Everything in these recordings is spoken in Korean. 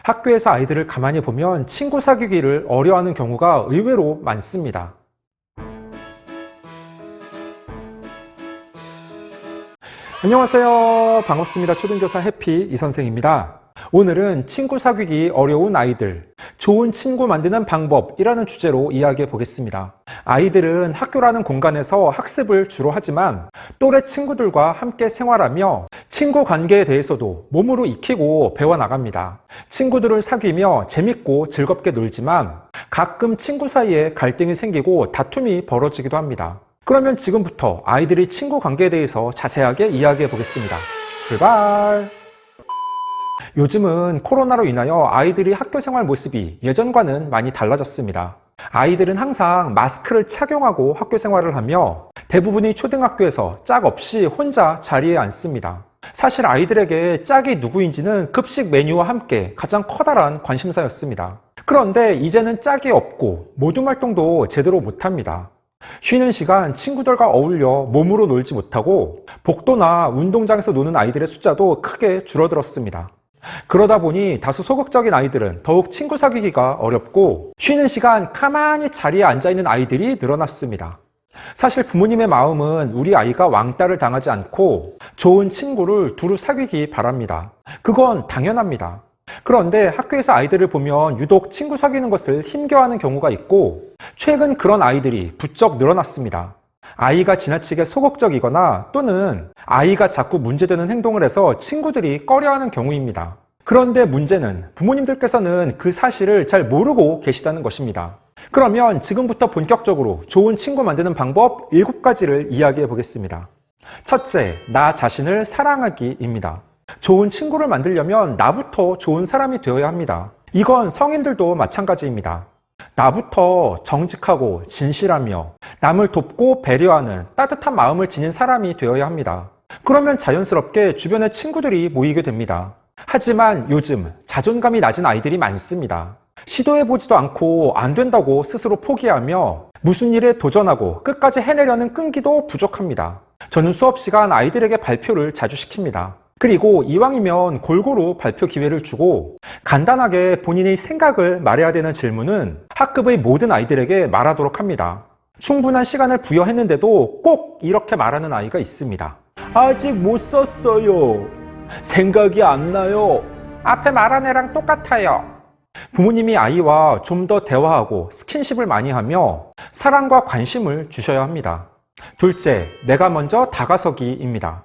학교에서 아이들을 가만히 보면 친구 사귀기를 어려워하는 경우가 의외로 많습니다. 안녕하세요. 반갑습니다. 초등교사 해피 이선생입니다. 오늘은 친구 사귀기 어려운 아이들, 좋은 친구 만드는 방법이라는 주제로 이야기해 보겠습니다. 아이들은 학교라는 공간에서 학습을 주로 하지만 또래 친구들과 함께 생활하며 친구 관계에 대해서도 몸으로 익히고 배워나갑니다. 친구들을 사귀며 재밌고 즐겁게 놀지만 가끔 친구 사이에 갈등이 생기고 다툼이 벌어지기도 합니다. 그러면 지금부터 아이들의 친구 관계에 대해서 자세하게 이야기해 보겠습니다. 출발! 요즘은 코로나로 인하여 아이들의 학교 생활 모습이 예전과는 많이 달라졌습니다. 아이들은 항상 마스크를 착용하고 학교 생활을 하며 대부분이 초등학교에서 짝 없이 혼자 자리에 앉습니다. 사실 아이들에게 짝이 누구인지는 급식 메뉴와 함께 가장 커다란 관심사였습니다. 그런데 이제는 짝이 없고 모둠 활동도 제대로 못합니다. 쉬는 시간 친구들과 어울려 몸으로 놀지 못하고 복도나 운동장에서 노는 아이들의 숫자도 크게 줄어들었습니다. 그러다 보니 다소 소극적인 아이들은 더욱 친구 사귀기가 어렵고 쉬는 시간 가만히 자리에 앉아있는 아이들이 늘어났습니다. 사실 부모님의 마음은 우리 아이가 왕따를 당하지 않고 좋은 친구를 두루 사귀기 바랍니다. 그건 당연합니다. 그런데 학교에서 아이들을 보면 유독 친구 사귀는 것을 힘겨워하는 경우가 있고 최근 그런 아이들이 부쩍 늘어났습니다. 아이가 지나치게 소극적이거나 또는 아이가 자꾸 문제되는 행동을 해서 친구들이 꺼려하는 경우입니다. 그런데 문제는 부모님들께서는 그 사실을 잘 모르고 계시다는 것입니다. 그러면 지금부터 본격적으로 좋은 친구 만드는 방법 7가지를 이야기해 보겠습니다. 첫째, 나 자신을 사랑하기입니다. 좋은 친구를 만들려면 나부터 좋은 사람이 되어야 합니다. 이건 성인들도 마찬가지입니다. 나부터 정직하고 진실하며 남을 돕고 배려하는 따뜻한 마음을 지닌 사람이 되어야 합니다. 그러면 자연스럽게 주변에 친구들이 모이게 됩니다. 하지만 요즘 자존감이 낮은 아이들이 많습니다. 시도해보지도 않고 안 된다고 스스로 포기하며 무슨 일에 도전하고 끝까지 해내려는 끈기도 부족합니다. 저는 수업 시간 아이들에게 발표를 자주 시킵니다. 그리고 이왕이면 골고루 발표 기회를 주고 간단하게 본인의 생각을 말해야 되는 질문은 학급의 모든 아이들에게 말하도록 합니다. 충분한 시간을 부여했는데도 꼭 이렇게 말하는 아이가 있습니다. 아직 못 썼어요. 생각이 안 나요. 앞에 말한 애랑 똑같아요. 부모님이 아이와 좀 더 대화하고 스킨십을 많이 하며 사랑과 관심을 주셔야 합니다. 둘째, 내가 먼저 다가서기입니다.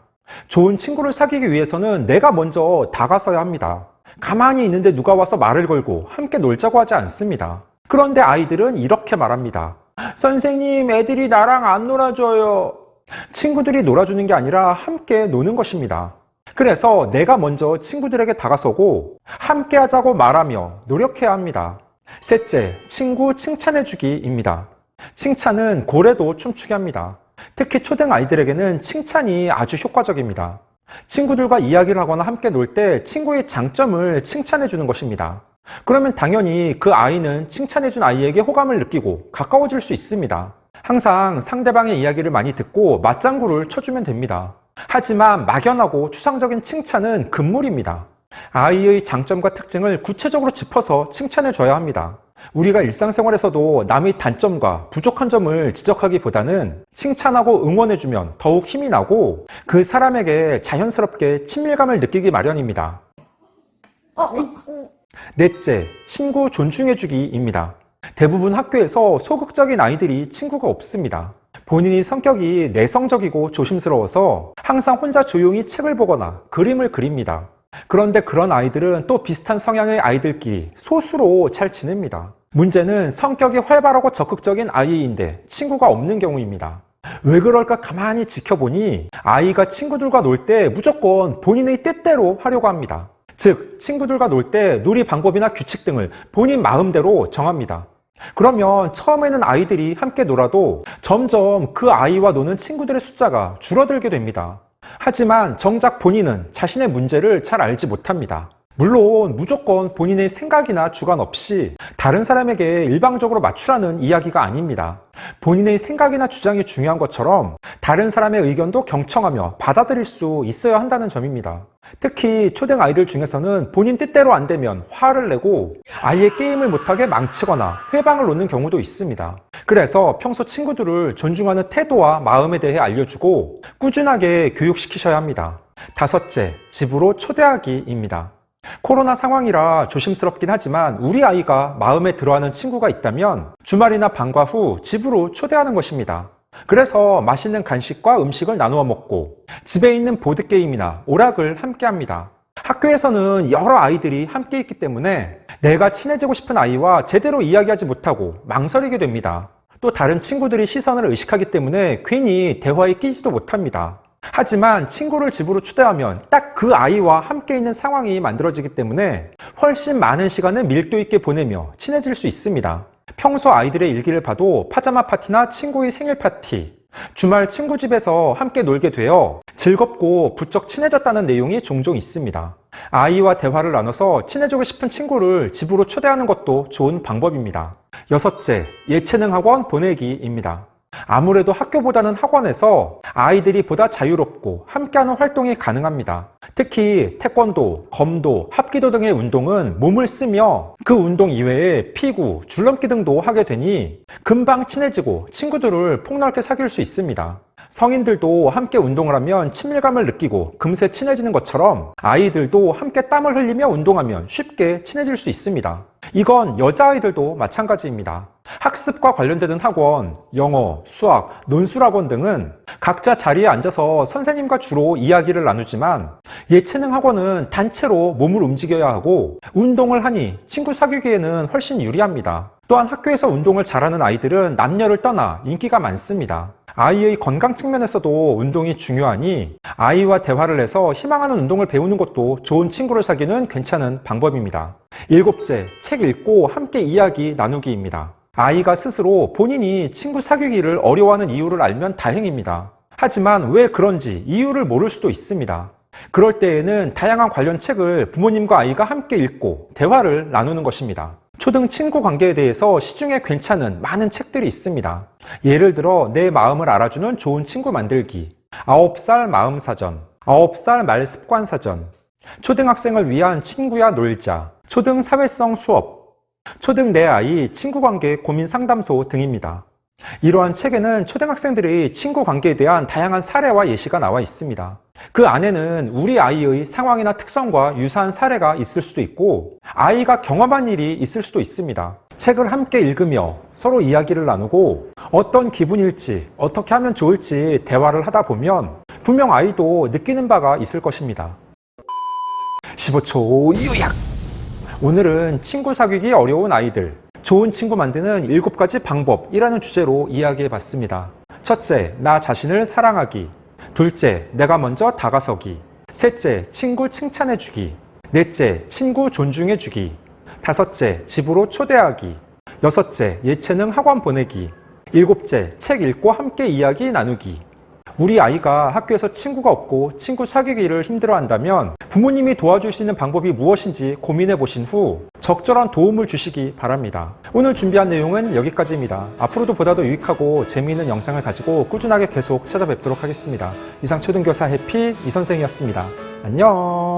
좋은 친구를 사귀기 위해서는 내가 먼저 다가서야 합니다. 가만히 있는데 누가 와서 말을 걸고 함께 놀자고 하지 않습니다. 그런데 아이들은 이렇게 말합니다. 선생님, 애들이 나랑 안 놀아줘요. 친구들이 놀아주는 게 아니라 함께 노는 것입니다. 그래서 내가 먼저 친구들에게 다가서고 함께 하자고 말하며 노력해야 합니다. 셋째, 친구 칭찬해주기입니다. 칭찬은 고래도 춤추게 합니다. 특히 초등 아이들에게는 칭찬이 아주 효과적입니다. 친구들과 이야기를 하거나 함께 놀 때 친구의 장점을 칭찬해 주는 것입니다. 그러면 당연히 그 아이는 칭찬해 준 아이에게 호감을 느끼고 가까워질 수 있습니다. 항상 상대방의 이야기를 많이 듣고 맞장구를 쳐주면 됩니다. 하지만 막연하고 추상적인 칭찬은 금물입니다. 아이의 장점과 특징을 구체적으로 짚어서 칭찬해 줘야 합니다. 우리가 일상생활에서도 남의 단점과 부족한 점을 지적하기보다는 칭찬하고 응원해주면 더욱 힘이 나고 그 사람에게 자연스럽게 친밀감을 느끼기 마련입니다. 넷째, 친구 존중해주기입니다. 대부분 학교에서 소극적인 아이들이 친구가 없습니다. 본인이 성격이 내성적이고 조심스러워서 항상 혼자 조용히 책을 보거나 그림을 그립니다. 그런데 그런 아이들은 또 비슷한 성향의 아이들끼리 소수로 잘 지냅니다. 문제는 성격이 활발하고 적극적인 아이인데 친구가 없는 경우입니다. 왜 그럴까 가만히 지켜보니 아이가 친구들과 놀 때 무조건 본인의 뜻대로 하려고 합니다. 즉, 친구들과 놀 때 놀이 방법이나 규칙 등을 본인 마음대로 정합니다. 그러면 처음에는 아이들이 함께 놀아도 점점 그 아이와 노는 친구들의 숫자가 줄어들게 됩니다. 하지만 정작 본인은 자신의 문제를 잘 알지 못합니다. 물론 무조건 본인의 생각이나 주관 없이 다른 사람에게 일방적으로 맞추라는 이야기가 아닙니다. 본인의 생각이나 주장이 중요한 것처럼 다른 사람의 의견도 경청하며 받아들일 수 있어야 한다는 점입니다. 특히 초등 아이들 중에서는 본인 뜻대로 안 되면 화를 내고 아예 게임을 못하게 망치거나 회방을 놓는 경우도 있습니다. 그래서 평소 친구들을 존중하는 태도와 마음에 대해 알려주고 꾸준하게 교육시키셔야 합니다. 다섯째, 집으로 초대하기입니다. 코로나 상황이라 조심스럽긴 하지만 우리 아이가 마음에 들어하는 친구가 있다면 주말이나 방과 후 집으로 초대하는 것입니다. 그래서 맛있는 간식과 음식을 나누어 먹고 집에 있는 보드게임이나 오락을 함께 합니다. 학교에서는 여러 아이들이 함께 있기 때문에 내가 친해지고 싶은 아이와 제대로 이야기하지 못하고 망설이게 됩니다. 또 다른 친구들이 시선을 의식하기 때문에 괜히 대화에 끼지도 못합니다. 하지만 친구를 집으로 초대하면 딱 그 아이와 함께 있는 상황이 만들어지기 때문에 훨씬 많은 시간을 밀도 있게 보내며 친해질 수 있습니다. 평소 아이들의 일기를 봐도 파자마 파티나 친구의 생일 파티, 주말 친구 집에서 함께 놀게 되어 즐겁고 부쩍 친해졌다는 내용이 종종 있습니다. 아이와 대화를 나눠서 친해지고 싶은 친구를 집으로 초대하는 것도 좋은 방법입니다. 여섯째, 예체능 학원 보내기입니다. 아무래도 학교보다는 학원에서 아이들이 보다 자유롭고 함께하는 활동이 가능합니다. 특히 태권도, 검도, 합기도 등의 운동은 몸을 쓰며 그 운동 이외에 피구, 줄넘기 등도 하게 되니 금방 친해지고 친구들을 폭넓게 사귈 수 있습니다. 성인들도 함께 운동을 하면 친밀감을 느끼고 금세 친해지는 것처럼 아이들도 함께 땀을 흘리며 운동하면 쉽게 친해질 수 있습니다. 이건 여자아이들도 마찬가지입니다. 학습과 관련되는 학원, 영어, 수학, 논술학원 등은 각자 자리에 앉아서 선생님과 주로 이야기를 나누지만 예체능 학원은 단체로 몸을 움직여야 하고 운동을 하니 친구 사귀기에는 훨씬 유리합니다. 또한 학교에서 운동을 잘하는 아이들은 남녀를 떠나 인기가 많습니다. 아이의 건강 측면에서도 운동이 중요하니 아이와 대화를 해서 희망하는 운동을 배우는 것도 좋은 친구를 사귀는 괜찮은 방법입니다. 일곱째, 책 읽고 함께 이야기 나누기입니다. 아이가 스스로 본인이 친구 사귀기를 어려워하는 이유를 알면 다행입니다. 하지만 왜 그런지 이유를 모를 수도 있습니다. 그럴 때에는 다양한 관련 책을 부모님과 아이가 함께 읽고 대화를 나누는 것입니다. 초등 친구 관계에 대해서 시중에 괜찮은 많은 책들이 있습니다. 예를 들어 내 마음을 알아주는 좋은 친구 만들기, 9살 마음사전, 9살 말습관사전, 초등학생을 위한 친구야 놀자, 초등 사회성 수업, 초등 내 아이 친구관계 고민 상담소 등입니다. 이러한 책에는 초등학생들의 친구 관계에 대한 다양한 사례와 예시가 나와 있습니다. 그 안에는 우리 아이의 상황이나 특성과 유사한 사례가 있을 수도 있고 아이가 경험한 일이 있을 수도 있습니다. 책을 함께 읽으며 서로 이야기를 나누고 어떤 기분일지 어떻게 하면 좋을지 대화를 하다 보면 분명 아이도 느끼는 바가 있을 것입니다. 15초 요약! 오늘은 친구 사귀기 어려운 아이들, 좋은 친구 만드는 7가지 방법이라는 주제로 이야기해 봤습니다. 첫째, 나 자신을 사랑하기. 둘째, 내가 먼저 다가서기. 셋째, 친구 칭찬해주기. 넷째, 친구 존중해주기. 다섯째, 집으로 초대하기. 여섯째, 예체능 학원 보내기. 일곱째, 책 읽고 함께 이야기 나누기. 우리 아이가 학교에서 친구가 없고 친구 사귀기를 힘들어한다면 부모님이 도와줄 수 있는 방법이 무엇인지 고민해 보신 후 적절한 도움을 주시기 바랍니다. 오늘 준비한 내용은 여기까지입니다. 앞으로도 보다 더 유익하고 재미있는 영상을 가지고 꾸준하게 계속 찾아뵙도록 하겠습니다. 이상 초등교사 해피 이선생이었습니다. 안녕.